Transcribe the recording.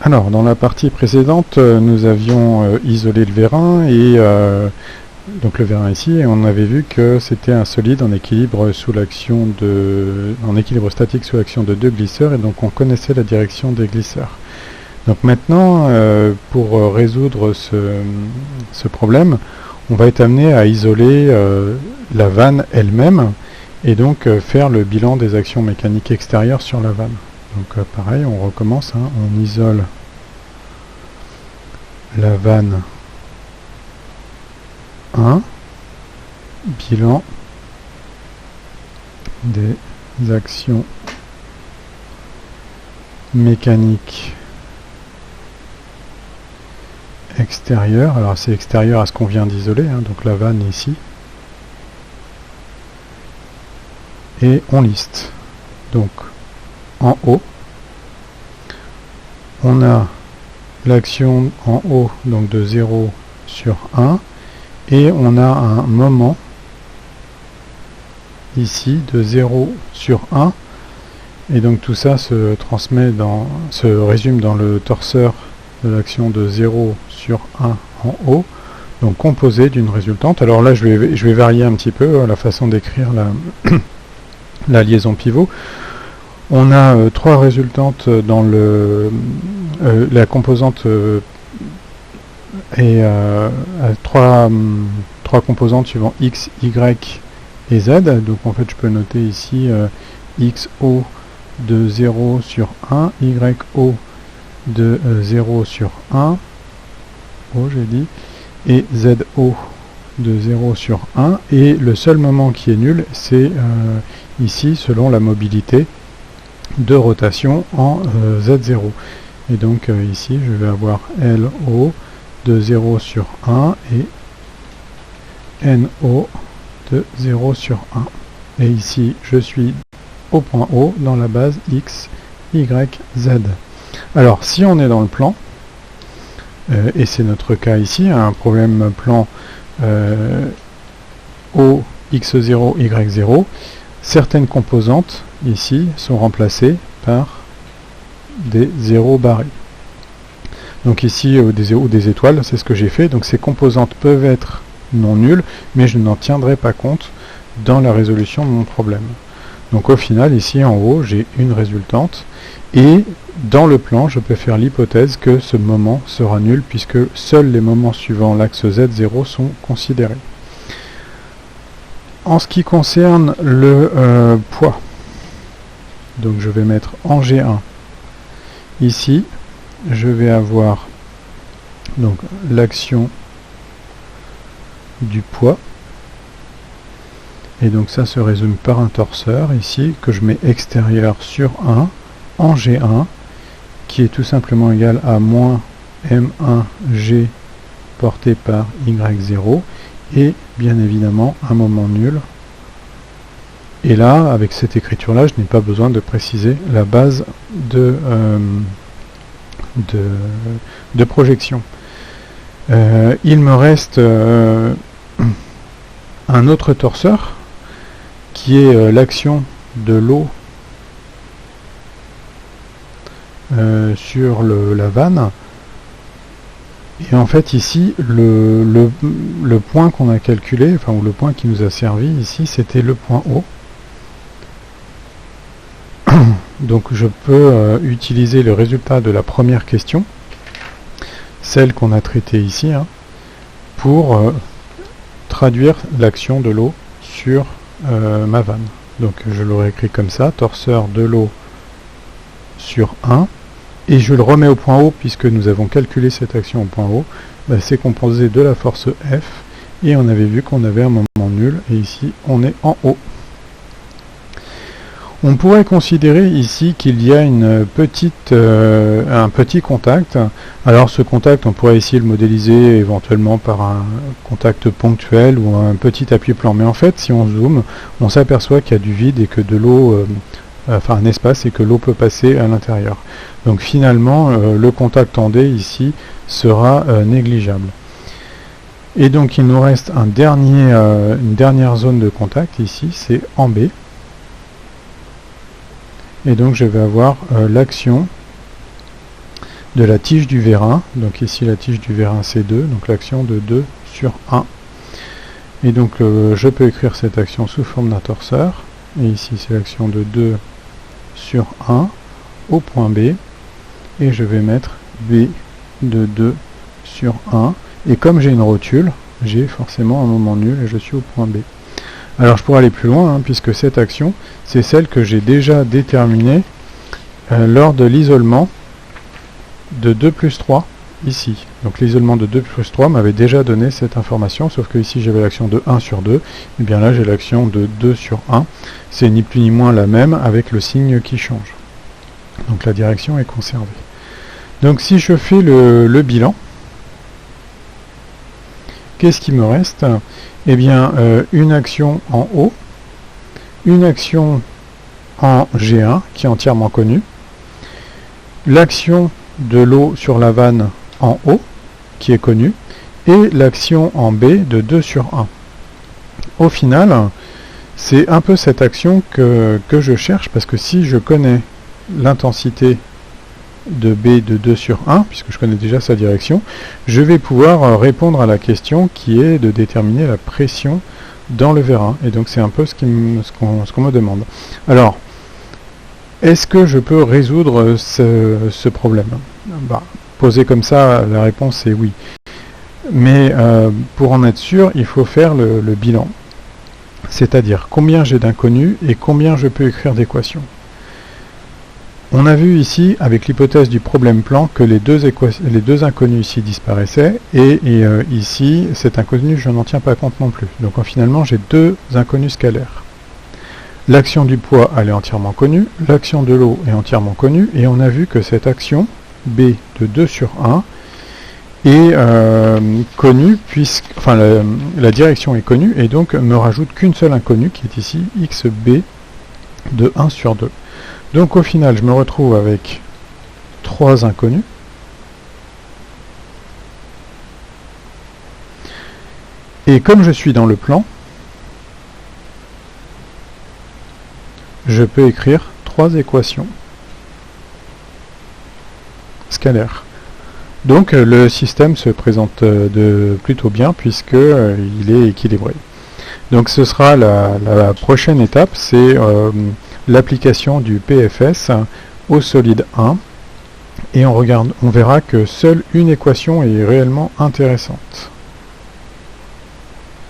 Alors, dans la partie précédente, nous avions isolé le vérin et donc le vérin ici, et on avait vu que c'était un solide en équilibre statique sous l'action de deux glisseurs, et donc on connaissait la direction des glisseurs. Donc maintenant, pour résoudre ce problème, on va être amené à isoler la vanne elle-même, et donc faire le bilan des actions mécaniques extérieures sur la vanne. Donc pareil, on recommence, hein, on isole la vanne 1, bilan des actions mécaniques extérieures. Alors c'est extérieur à ce qu'on vient d'isoler, hein, donc la vanne ici. Et on liste. Donc en haut, on a l'action en haut, donc de 0 sur 1, et on a un moment ici de 0 sur 1, et donc tout ça se résume dans le torseur de l'action de 0 sur 1 en haut, donc composé d'une résultante. Alors là je vais varier un petit peu la façon d'écrire la liaison pivot. On a trois résultantes dans la composante trois composantes suivant x, y et z. Donc en fait je peux noter ici xo de 0 sur 1, yo de 0 sur 1, j'ai dit, et zo de 0 sur 1, et le seul moment qui est nul, c'est ici selon la mobilité de rotation en z0. Et donc ici je vais avoir LO de 0 sur 1 et NO de 0 sur 1. Et ici je suis au point O dans la base X, Y, Z. Alors si on est dans le plan, et c'est notre cas ici, un problème plan O, X0, Y0, certaines composantes ici sont remplacées par des zéros barrés. Donc ici des étoiles, c'est ce que j'ai fait. Donc ces composantes peuvent être non nulles, mais je n'en tiendrai pas compte dans la résolution de mon problème. Donc au final, ici en haut, j'ai une résultante, et dans le plan, je peux faire l'hypothèse que ce moment sera nul, puisque seuls les moments suivant l'axe Z0 sont considérés. En ce qui concerne le poids, donc je vais mettre en G1. Ici, je vais avoir donc l'action du poids. Et donc ça se résume par un torseur ici, que je mets extérieur sur 1 en G1, qui est tout simplement égal à moins M1G porté par Y0, et bien évidemment un moment nul. Et là, avec cette écriture-là, je n'ai pas besoin de préciser la base de projection. Il me reste un autre torseur, qui est l'action de l'eau sur la vanne. Et en fait ici, le point qu'on a calculé, enfin ou le point qui nous a servi ici, c'était le point O. Donc je peux utiliser le résultat de la première question, celle qu'on a traitée ici, hein, pour traduire l'action de l'eau sur ma vanne. Donc je l'aurais écrit comme ça, torseur de l'eau sur 1, et je le remets au point O, puisque nous avons calculé cette action au point O. C'est composé de la force F, et on avait vu qu'on avait un moment nul, et ici on est en haut. On pourrait considérer ici qu'il y a un petit contact. Alors ce contact, on pourrait essayer de le modéliser éventuellement par un contact ponctuel ou un petit appui-plan. Mais en fait, si on zoome, on s'aperçoit qu'il y a du vide et que de l'eau, un espace, et que l'eau peut passer à l'intérieur. Donc finalement, le contact en D ici sera négligeable. Et donc il nous reste une dernière zone de contact ici, c'est en B. Et donc je vais avoir l'action de la tige du vérin. Donc ici la tige du vérin c'est 2, donc l'action de 2 sur 1. Et donc je peux écrire cette action sous forme d'un torseur. Et ici c'est l'action de 2 sur 1 au point B. Et je vais mettre B de 2 sur 1. Et comme j'ai une rotule, j'ai forcément un moment nul et je suis au point B. Alors je pourrais aller plus loin, hein, puisque cette action, c'est celle que j'ai déjà déterminée lors de l'isolement de 2 plus 3, ici. Donc l'isolement de 2 plus 3 m'avait déjà donné cette information, sauf que ici j'avais l'action de 1 sur 2, et bien là j'ai l'action de 2 sur 1. C'est ni plus ni moins la même, avec le signe qui change. Donc la direction est conservée. Donc si je fais le bilan, qu'est-ce qui me reste? Eh bien, une action en haut, une action en G1 qui est entièrement connue, l'action de l'eau sur la vanne en haut qui est connue, et l'action en B de 2 sur 1. Au final, c'est un peu cette action que je cherche, parce que si je connais l'intensité de B de 2 sur 1, puisque je connais déjà sa direction, je vais pouvoir répondre à la question qui est de déterminer la pression dans le vérin. Et donc c'est un peu ce qu'on me demande. Alors, est-ce que je peux résoudre ce problème? Posé comme ça, la réponse est oui. Mais pour en être sûr, il faut faire le bilan. C'est-à-dire combien j'ai d'inconnus et combien je peux écrire d'équations. On a vu ici, avec l'hypothèse du problème plan, que les deux inconnus ici disparaissaient, et ici, cet inconnu, je n'en tiens pas compte non plus. Donc finalement, j'ai deux inconnus scalaires. L'action du poids, elle est entièrement connue, l'action de l'eau est entièrement connue, et on a vu que cette action, B de 2 sur 1, est connue, la direction est connue, et donc me rajoute qu'une seule inconnue, qui est ici, XB de 1 sur 2. Donc au final, je me retrouve avec 3 inconnus. Et comme je suis dans le plan, je peux écrire 3 équations scalaires. Donc le système se présente plutôt bien, puisqu'il est équilibré. Donc ce sera la prochaine étape, c'est l'application du PFS au solide 1, et on verra que seule une équation est réellement intéressante.